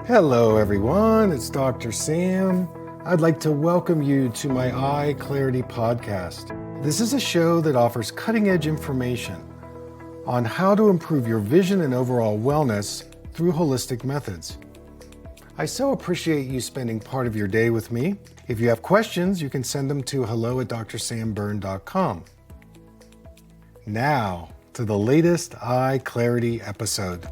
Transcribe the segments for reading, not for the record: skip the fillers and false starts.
Hello everyone, it's Dr. Sam. I'd like to welcome you to my EyeClarity podcast. This is a show that offers cutting-edge information on how to improve your vision and overall wellness through holistic methods. I so appreciate you spending part of your day with me. If you have questions, you can send them to hello@drsambyrne.com. Now, to the latest EyeClarity episode.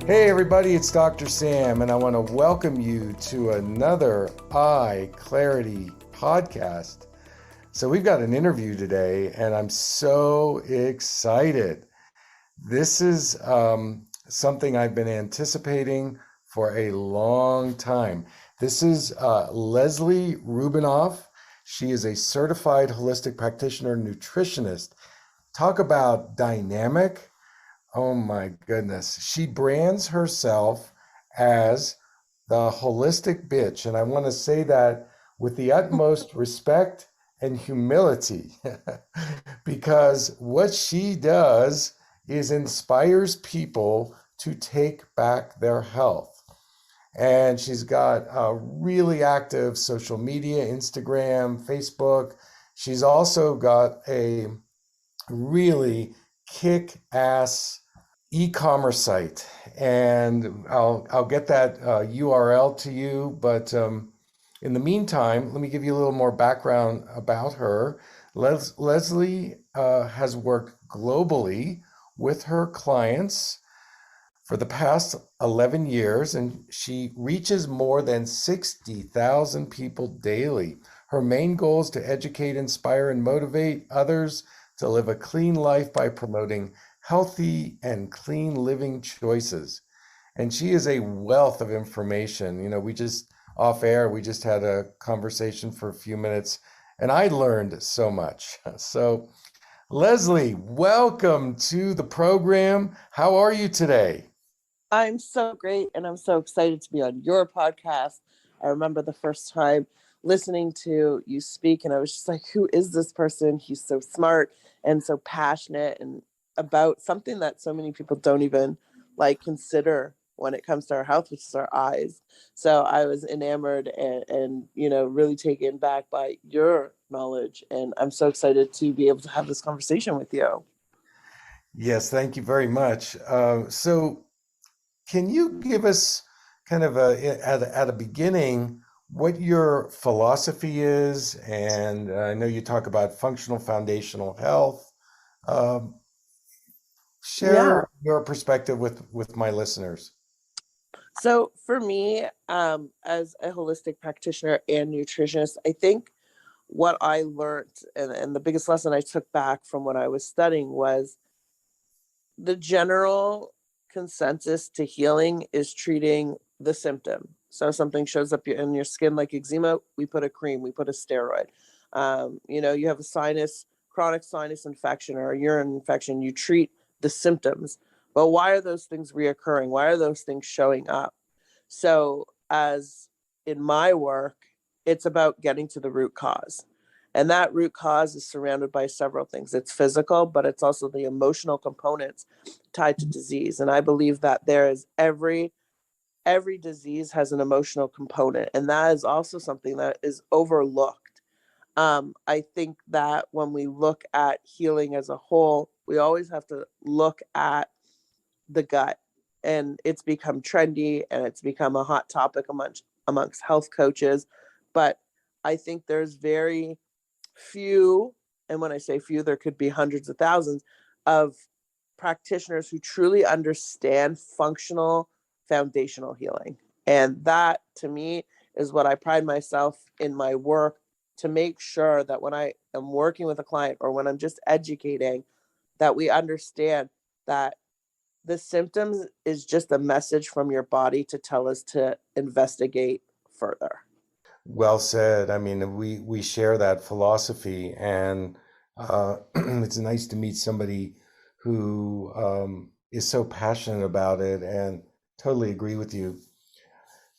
Hey everybody, it's Dr. Sam, and I want to welcome you to another EyeClarity podcast. So we've got an interview today, and I'm so excited. This is something I've been anticipating for a long time. This is Lesley Rubinoff. She is a certified holistic practitioner nutritionist. Talk about dynamic. Oh my goodness. She brands herself as the holistic bitch. And I want to say that with the utmost respect and humility, because what she does is inspires people to take back their health. And she's got a really active social media, Instagram, Facebook. She's also got a really kick-ass e-commerce site, and I'll get that URL to you. But in the meantime, let me give you a little more background about her. Lesley has worked globally with her clients for the past 11 years, and she reaches more than 60,000 people daily. Her main goal is to educate, inspire, and motivate others to live a clean life by promoting healthy and clean living choices. And she is a wealth of information. You know, we just off air, we just had a conversation for a few minutes, and I learned so much. So, Lesley, welcome to the program. How are you today? I'm so great, and I'm so excited to be on your podcast. I remember the first time listening to you speak, and I was just like, who is this person? He's so smart and so passionate and about something that so many people don't even consider when it comes to our health, which is our eyes. So I was enamored and really taken back by your knowledge, and I'm so excited to be able to have this conversation with you. Yes, thank you very much. So can you give us kind of at a beginning what your philosophy is? And I know you talk about functional foundational health. Um, Yeah. Share your perspective with my listeners. So for me, as a holistic practitioner and nutritionist, I think what I learned and the biggest lesson I took back from what I was studying was the general consensus to healing is treating the symptom. So something shows up in your skin like eczema, we put a cream, we put a steroid. You have a chronic sinus infection or a urine infection, you treat the symptoms. But why are those things reoccurring? Why are those things showing up? So as in my work, it's about getting to the root cause. And that root cause is surrounded by several things. It's physical, but it's also the emotional components tied to disease. And I believe that there is every disease has an emotional component. And that is also something that is overlooked. I think that when we look at healing as a whole, we always have to look at the gut. And it's become trendy and it's become a hot topic amongst health coaches. But I think there's very few, and when I say few, there could be hundreds of thousands of practitioners who truly understand functional foundational healing. And that to me is what I pride myself in my work to make sure that when I am working with a client or when I'm just educating, that we understand that the symptoms is just a message from your body to tell us to investigate further. Well said. I mean, we share that philosophy, and it's nice to meet somebody who is so passionate about it and totally agree with you.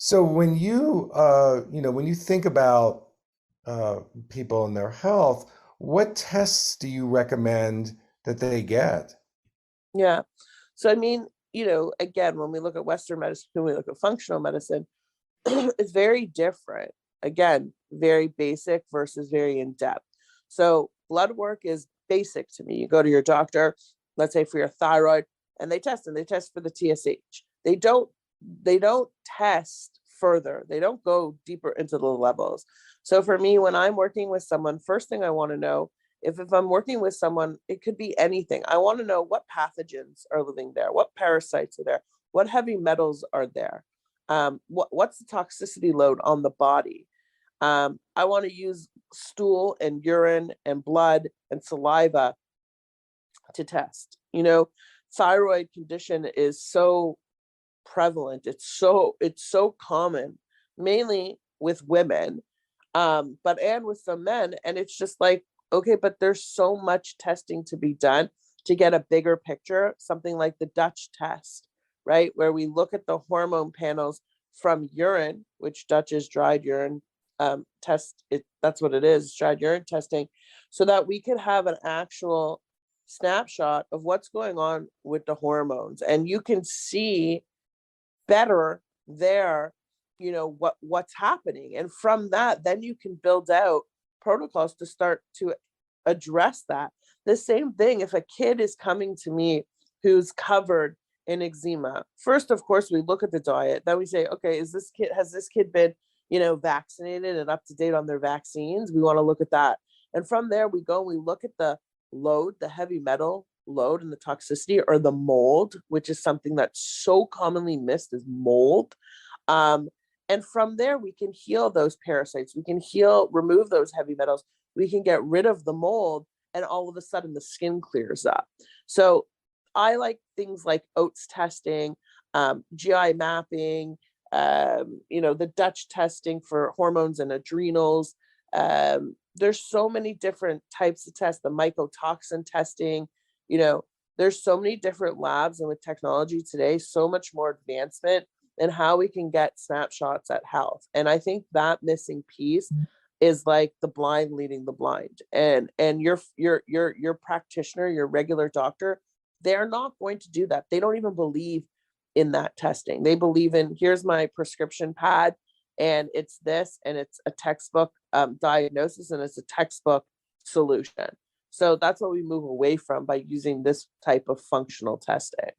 So when when you think about people and their health, what tests do you recommend that they get? Yeah. So, I mean, again, when we look at Western medicine, when we look at functional medicine, it's very different. Again, very basic versus very in depth. So, blood work is basic to me. You go to your doctor, let's say for your thyroid, and they test for the TSH. They don't test further. They don't go deeper into the levels. So for me, when I'm working with someone, first thing I want to know, if I'm working with someone, it could be anything. I want to know what pathogens are living there, what parasites are there, what heavy metals are there, what's the toxicity load on the body. I want to use stool and urine and blood and saliva to test. Thyroid condition is so prevalent. It's so common, mainly with women, but and with some men. And it's just like, okay, but there's so much testing to be done to get a bigger picture. Something like the Dutch test, right, where we look at the hormone panels from urine, which Dutch is dried urine test. That's what it is, dried urine testing, so that we could have an actual snapshot of what's going on with the hormones, and you can see better there, what's happening. And from that, then you can build out protocols to start to address that. The same thing if a kid is coming to me who's covered in eczema. First, of course, we look at the diet. Then we say, okay, has this kid been, vaccinated and up to date on their vaccines? We want to look at that. And from there we go, we look at the load, the heavy metal load and the toxicity, or the mold, which is something that's so commonly missed, is mold. And from there, we can heal those parasites. We can remove those heavy metals. We can get rid of the mold, and all of a sudden the skin clears up. So I like things like oats testing, GI mapping, the Dutch testing for hormones and adrenals. There's so many different types of tests, the mycotoxin testing. you know there's so many different labs, and with technology today, so much more advancement in how we can get snapshots at health. And I think that missing piece is like the blind leading the blind. And your practitioner, your regular doctor, they're not going to do that. They don't even believe in that testing. They believe in, here's my prescription pad, and it's this, and it's a textbook diagnosis, and it's a textbook solution. So that's what we move away from by using this type of functional testing.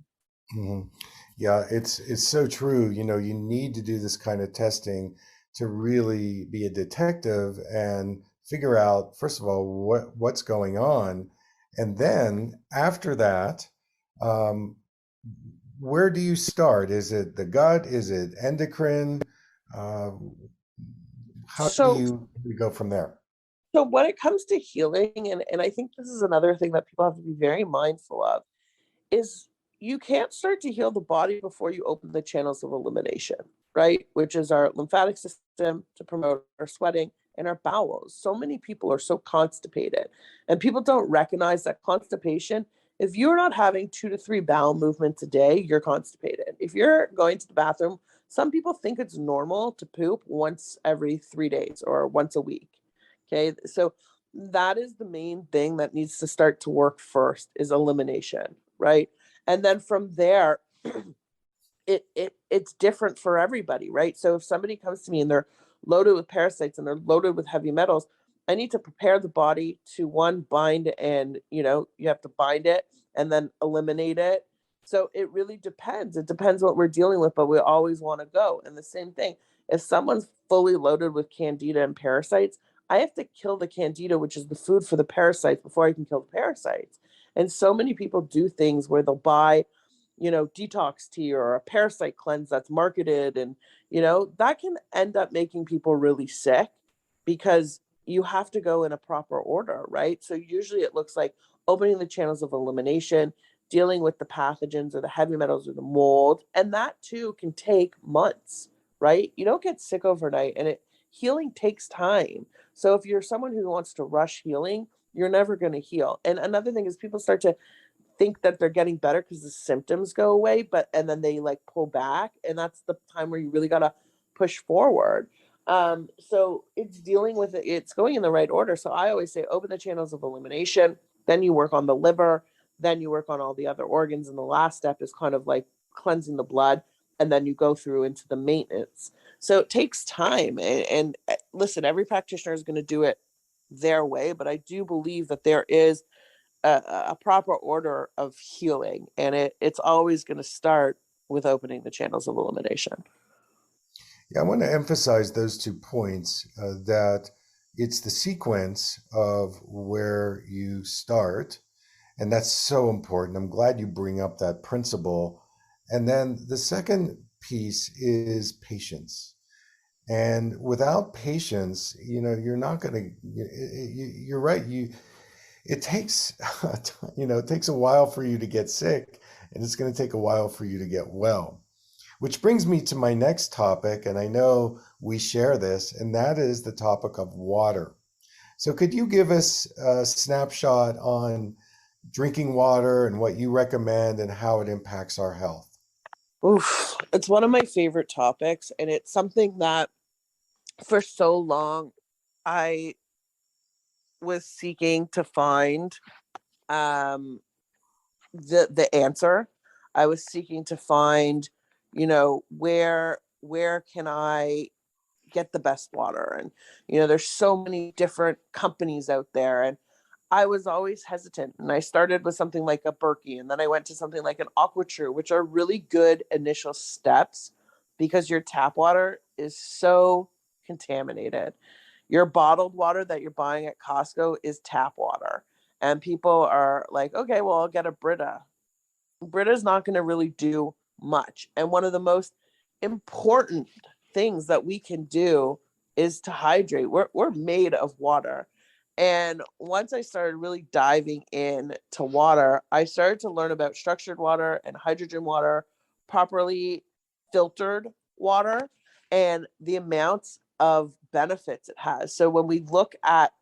Mhm. Yeah, it's so true. You need to do this kind of testing to really be a detective and figure out, first of all, what's going on, and then after that, um, where do you start? Is it the gut? Is it endocrine? Uh, how do So you go from there? so when it comes to healing, and I think this is another thing that people have to be very mindful of, is you can't start to heal the body before you open the channels of elimination, right? Which is our lymphatic system to promote our sweating, and our bowels. So many people are so constipated, and people don't recognize that constipation. If you're not having 2 to 3 bowel movements a day, you're constipated. If you're going to the bathroom, some people think it's normal to poop once every 3 days or once a week. Okay. So that is the main thing that needs to start to work first, is elimination, right? And then from there, it's different for everybody, right? So if somebody comes to me and they're loaded with parasites and they're loaded with heavy metals, I need to prepare the body to, one, bind, and you have to bind it and then eliminate it. So it really depends. It depends what we're dealing with, but we always want to go. And the same thing, if someone's fully loaded with candida and parasites, I have to kill the candida, which is the food for the parasites, before I can kill the parasites. And so many people do things where they'll buy detox tea or a parasite cleanse that's marketed, and that can end up making people really sick, because you have to go in a proper order, right? So usually it looks like opening the channels of elimination, dealing with the pathogens or the heavy metals or the mold, and that too can take months, right? You don't get sick overnight, and healing takes time. So if you're someone who wants to rush healing, you're never going to heal. And another thing is, people start to think that they're getting better because the symptoms go away, and then they like pull back, and that's the time where you really got to push forward. So it's dealing with it, it's going in the right order. So I always say open the channels of elimination, then you work on the liver, then you work on all the other organs, and the last step is kind of like cleansing the blood, and then you go through into the maintenance. So it takes time, and listen, every practitioner is going to do it their way, but I do believe that there is a proper order of healing, and it's always going to start with opening the channels of elimination. Yeah, I want to emphasize those 2 points, that it's the sequence of where you start, and that's so important. I'm glad you bring up that principle. And then the second piece is patience. And without patience, you're not going to, you're right. It takes, it takes a while for you to get sick, and it's going to take a while for you to get well. Which brings me to my next topic, and I know we share this, and that is the topic of water. So could you give us a snapshot on drinking water and what you recommend and how it impacts our health? Oof, it's one of my favorite topics, and it's something that for so long I was seeking to find um, the answer. I was seeking to find, where can I get the best water? And there's so many different companies out there, and I was always hesitant. And I started with something like a Berkey, and then I went to something like an AquaTrue, which are really good initial steps because your tap water is so contaminated. Your bottled water that you're buying at Costco is tap water. And people are like, okay, well, I'll get a Brita. Brita's not going to really do much. And one of the most important things that we can do is to hydrate. We're made of water. And once I started really diving in to water, I started to learn about structured water and hydrogen water, properly filtered water, and the amounts of benefits it has. So when we look at,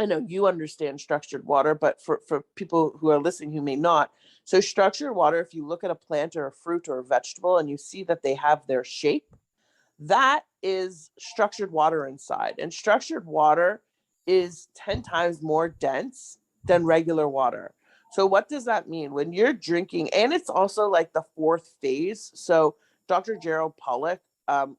I know you understand structured water, but for people who are listening who may not, so structured water, if you look at a plant or a fruit or a vegetable and you see that they have their shape, that is structured water inside. And structured water is 10 times more dense than regular water. So what does that mean? When you're drinking, and it's also like the fourth phase. So Dr. Gerald Pollack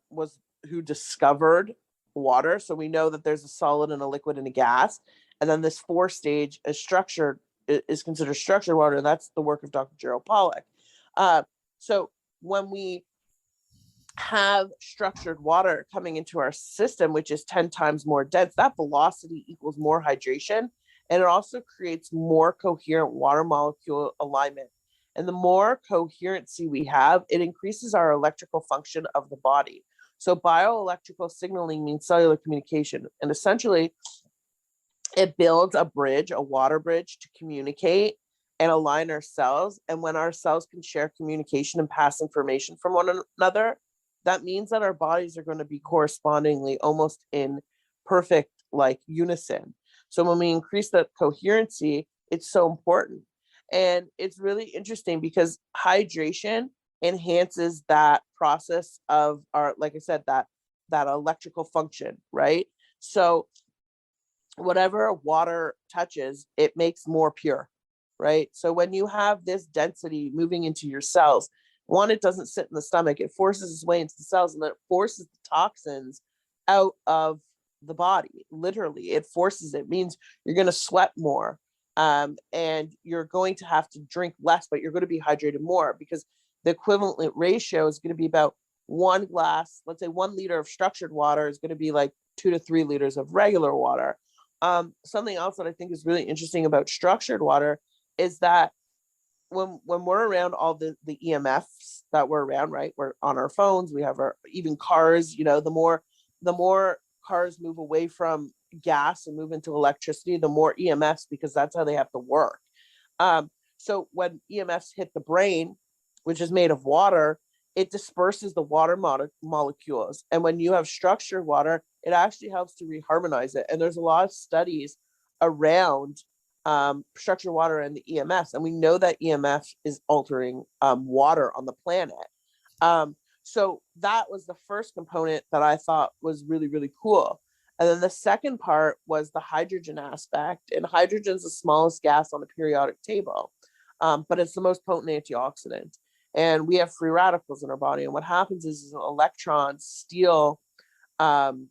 was who discovered water. So we know that there's a solid and a liquid and a gas. And then this fourth stage is considered structured water. And that's the work of Dr. Gerald Pollack. So when we have structured water coming into our system, which is 10 times more dense, that velocity equals more hydration. And it also creates more coherent water molecule alignment. And the more coherency we have, it increases our electrical function of the body. So bioelectrical signaling means cellular communication. And essentially, it builds a bridge, a water bridge to communicate and align our cells. And when our cells can share communication and pass information from one another, that means that our bodies are going to be correspondingly almost in perfect like unison. So when we increase that coherency, it's so important. And it's really interesting because hydration enhances that process of our, like I said, that electrical function, right? So whatever water touches, it makes more pure, right? So when you have this density moving into your cells, one, it doesn't sit in the stomach, it forces its way into the cells, and then it forces the toxins out of the body. Literally, it forces it. Means you're going to sweat more, and you're going to have to drink less, but you're going to be hydrated more because the equivalent ratio is going to be about 1 glass, let's say 1 liter of structured water is going to be like 2 to 3 liters of regular water. Something else that I think is really interesting about structured water is that when we're around all the EMFs that we're around, right? We're on our phones, we have our even cars, the more cars move away from gas and move into electricity, the more EMFs, because that's how they have to work. So when EMFs hit the brain, which is made of water, it disperses the water molecules. And when you have structured water, it actually helps to reharmonize it. And there's a lot of studies around structured water and the EMFs. And we know that EMF is altering water on the planet. So that was the first component that I thought was really, really cool. And then the second part was the hydrogen aspect. And hydrogen is the smallest gas on the periodic table, but it's the most potent antioxidant. And we have free radicals in our body. And what happens is electrons um,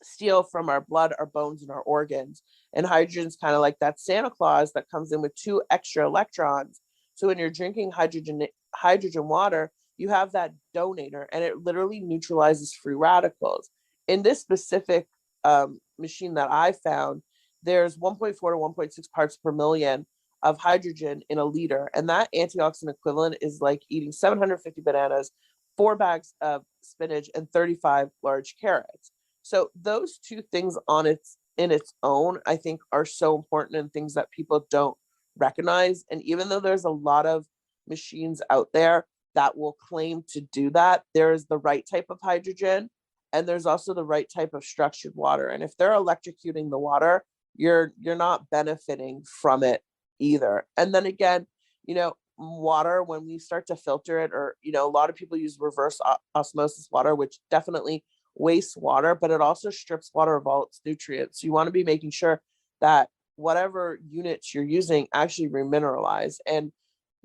steal from our blood, our bones, and our organs. And hydrogen's kind of like that Santa Claus that comes in with 2 extra electrons. So when you're drinking hydrogen water, you have that donator, and it literally neutralizes free radicals. In this specific machine that I found, there's 1.4 to 1.6 parts per million of hydrogen in a liter, and that antioxidant equivalent is like eating 750 bananas, 4 bags of spinach, and 35 large carrots. So those 2 things in its own, I think, are so important, and things that people don't recognize. And even though there's a lot of machines out there that will claim to do that, there is the right type of hydrogen, and there's also the right type of structured water. And if they're electrocuting the water, you're not benefiting from it either. And then again, water, when we start to filter it, or a lot of people use reverse osmosis water, which definitely wastes water, but it also strips water of all its nutrients. So you want to be making sure that whatever units you're using actually remineralize. And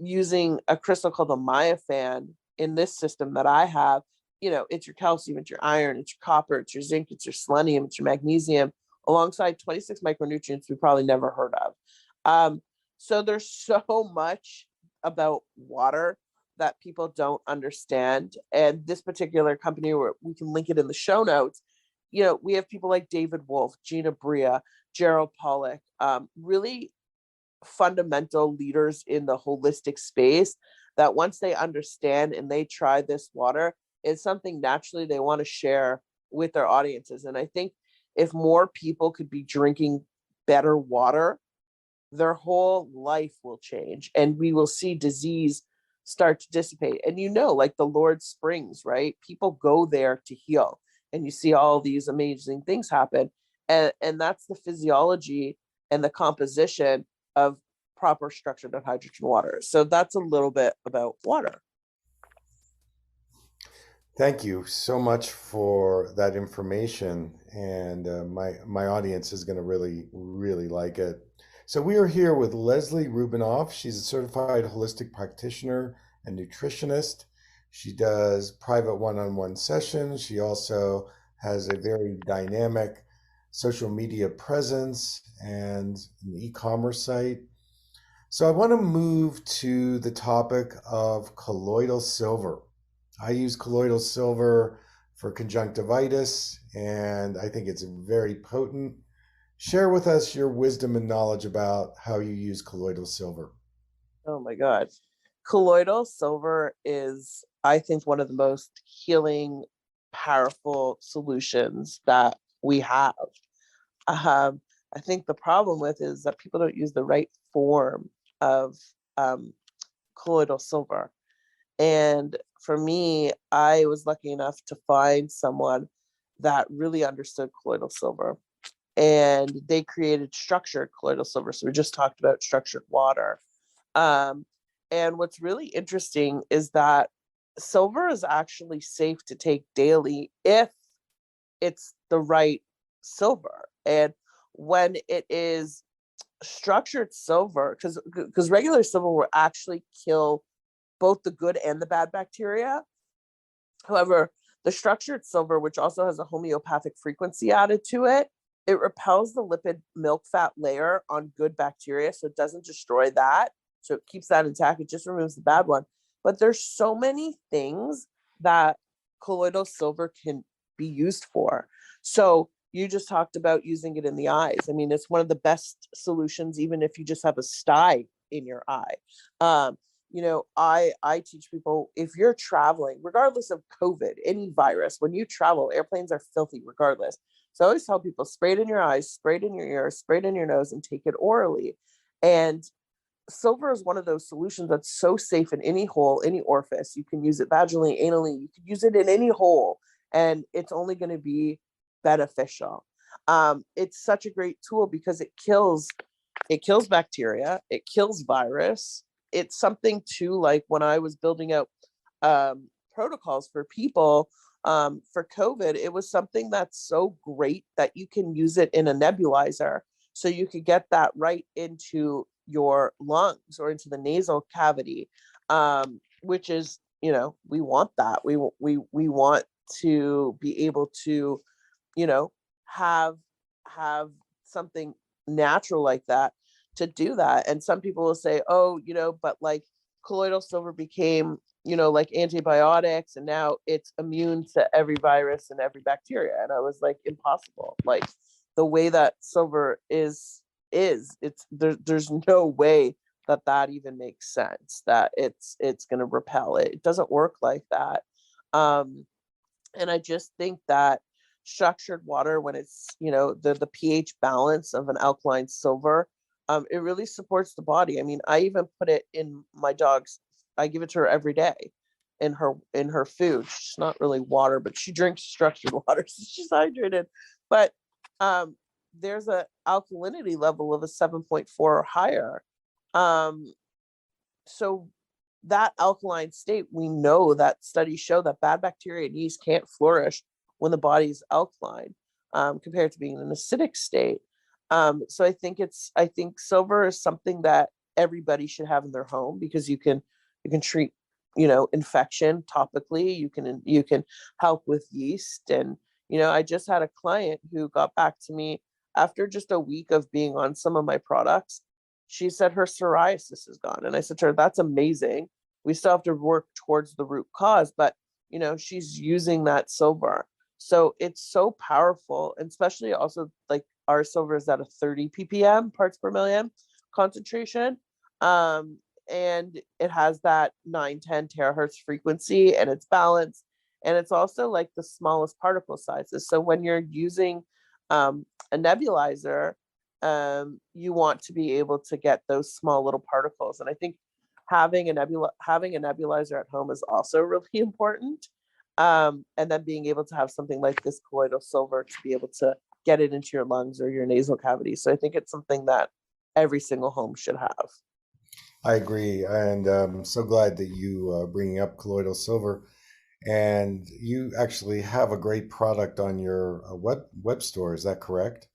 using a crystal called the Myofan in this system that I have, it's your calcium, it's your iron, it's your copper, it's your zinc, it's your selenium, it's your magnesium, alongside 26 micronutrients we probably never heard of. So there's so much about water that people don't understand. And this particular company, where we can link it in the show notes, we have people like David Wolf, Gina Bria, Gerald Pollack, really fundamental leaders in the holistic space, that once they understand and they try this water, it's something naturally they want to share with their audiences. And I think if more people could be drinking better water, their whole life will change, and we will see disease start to dissipate. And like the Lord Springs, right? People go there to heal, and you see all these amazing things happen. And that's the physiology and the composition of proper structured hydrogen water. So that's a little bit about water. Thank you so much for that information, and my audience is going to really like it. So we are here with Lesley Rubinoff. She's a certified holistic practitioner and nutritionist. She does private one-on-one sessions. She also has a very dynamic social media presence and an e-commerce site. So I want to move to the topic of colloidal silver. I use colloidal silver for conjunctivitis, and I think it's very potent. Share with us your wisdom and knowledge about how you use colloidal silver. Oh my God. Colloidal silver is, I think, one of the most healing, powerful solutions that we have. I think the problem with is that people don't use the right form of colloidal silver. And for me, I was lucky enough to find someone that really understood colloidal silver, and they created structured colloidal silver. So we just talked about structured water. And what's really interesting is that silver is actually safe to take daily if it's the right silver. And when it is structured silver, because regular silver will actually kill both the good and the bad bacteria. However, the structured silver, which also has a homeopathic frequency added to it, it repels the lipid milk fat layer on good bacteria, so it doesn't destroy that. So it keeps that intact. It just removes the bad one. But there's so many things that colloidal silver can be used for. So you just talked about using it in the eyes. I mean, it's one of the best solutions, even if you just have a sty in your eye. I teach people, if you're traveling, regardless of COVID, any virus, when you travel, airplanes are filthy regardless. So I always tell people, spray it in your eyes, spray it in your ears, spray it in your nose, and take it orally. And silver is one of those solutions that's so safe in any hole, any orifice. You can use it vaginally, anally, you can use it in any hole, and it's only going to be beneficial. It's such a great tool because it kills bacteria, it kills virus. It's something too, like when I was building out protocols for people for COVID, it was something that's so great that you can use it in a nebulizer. So you could get that right into your lungs or into the nasal cavity, which is, you know, we want that. We want to be able to, you know, have something natural like that to do that. And some people will say, oh, you know, but like colloidal silver became, you know, like antibiotics, and now it's immune to every virus and every bacteria. And I was like, impossible. Like the way that silver is it's there's no way that that even makes sense, that it's going to repel it. It doesn't work like that. And I just think that structured water, when it's, you know, the pH balance of an alkaline silver, it really supports the body. I mean, I even put it in my dog's, I give it to her every day in her food. She's not really water, but she drinks structured water, so she's hydrated. But there's a alkalinity level of a 7.4 or higher. So that alkaline state, we know that studies show that bad bacteria and yeast can't flourish when the body's alkaline, compared to being in an acidic state. So I think silver is something that everybody should have in their home, because you can treat, you know, infection topically. You can help with yeast. And, you know, I just had a client who got back to me after just a week of being on some of my products. She said her psoriasis is gone. And I said to her, that's amazing. We still have to work towards the root cause, but, you know, she's using that silver. So it's so powerful, and especially also like our silver is at a 30 ppm parts per million concentration. And it has that 910 terahertz frequency, and it's balanced. And it's also like the smallest particle sizes. So when you're using a nebulizer, you want to be able to get those small little particles. And I think having a nebulizer at home is also really important. And then being able to have something like this colloidal silver to be able to get it into your lungs or your nasal cavity. So I think it's something that every single home should have. I agree, and I'm so glad that you bringing up colloidal silver. And you actually have a great product on your web store. Is that correct?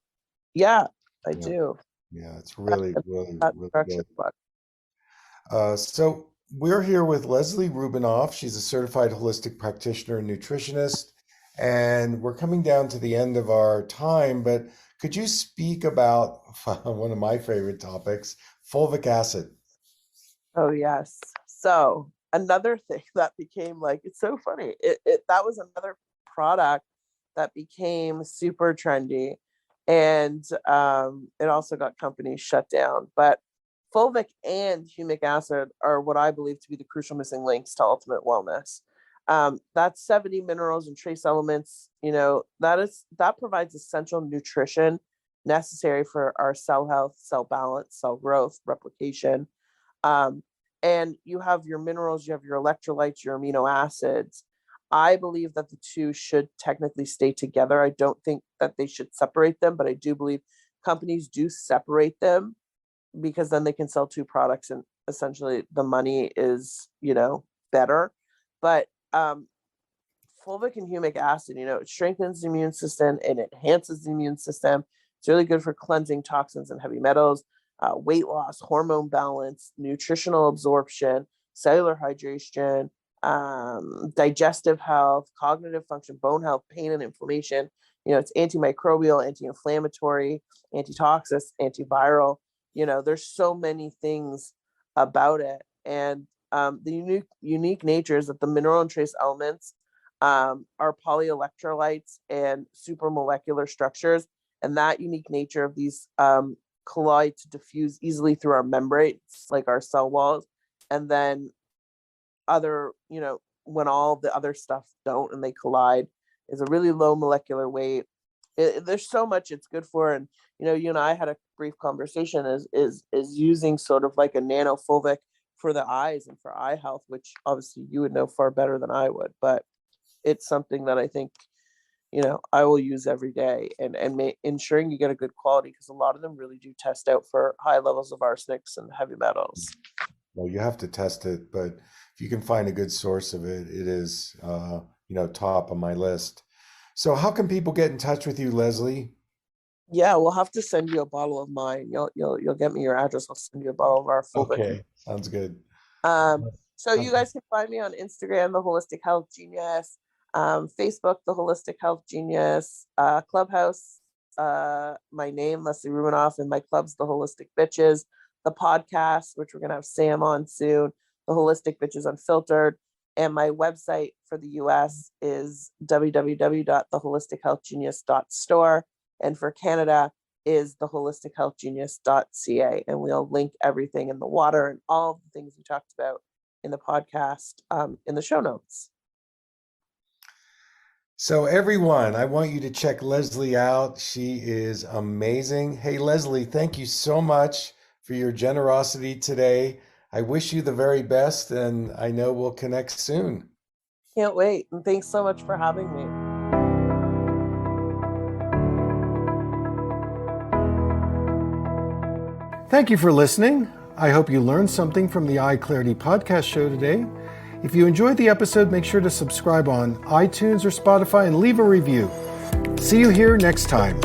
Yeah, I Yeah, do. yeah, it's really, really, That really structure good. book. So we're here with Lesley Rubinoff. She's a certified holistic practitioner and nutritionist, and we're coming down to the end of our time. But could you speak about one of my favorite topics, fulvic acid? Oh yes. So another thing that became like, it's so funny. That was another product that became super trendy, and it also got companies shut down. But fulvic and humic acid are what I believe to be the crucial missing links to ultimate wellness. That's 70 minerals and trace elements. You know, that provides essential nutrition necessary for our cell health, cell balance, cell growth, replication. Um, and you have your minerals, you have your electrolytes, your amino acids. I believe that the two should technically stay together. I don't think that they should separate them, but I do believe companies do separate them, because then they can sell two products and essentially the money is, you know, better. But fulvic and humic acid, you know, it strengthens the immune system and it enhances the immune system. It's really good for cleansing toxins and heavy metals, weight loss, hormone balance, nutritional absorption, cellular hydration, digestive health, cognitive function, bone health, pain and inflammation. You know, it's antimicrobial, anti-inflammatory, antitoxic, antiviral. You know, there's so many things about it. And the unique nature is that the mineral and trace elements are polyelectrolytes and supramolecular structures. And that unique nature of these collide to diffuse easily through our membranes, like our cell walls. And then other, you know, when all the other stuff don't and they collide, is a really low molecular weight. There's so much it's good for. And, you know, you and I had a brief conversation is using sort of like a nanofulvic for the eyes and for eye health, which obviously you would know far better than I would. But it's something that I think, you know, I will use every day, and ensuring you get a good quality, because a lot of them really do test out for high levels of arsenics and heavy metals. Well, you have to test it, but if you can find a good source of it, it is, top on my list. So how can people get in touch with you, Lesley? Yeah, we'll have to send you a bottle of mine. You'll get me your address. I'll send you a bottle of our Fulvic. Okay, sounds good. So you guys can find me on Instagram, The Holistic Health Genius, Facebook, The Holistic Health Genius, Clubhouse, my name, Lesley Rubinoff, and my club's The Holistic Bitches, the podcast, which we're going to have Sam on soon, The Holistic Bitches Unfiltered, and my website for the US is www.theholistichealthgenius.store, and for Canada is theholistichealthgenius.ca, and we'll link everything in the water and all the things we talked about in the podcast in the show notes. So everyone, I want you to check Lesley out. She is amazing. Hey, Lesley, thank you so much for your generosity today. I wish you the very best, and I know we'll connect soon. Can't wait. And thanks so much for having me. Thank you for listening. I hope you learned something from the EyeClarity podcast show today. If you enjoyed the episode, make sure to subscribe on iTunes or Spotify and leave a review. See you here next time.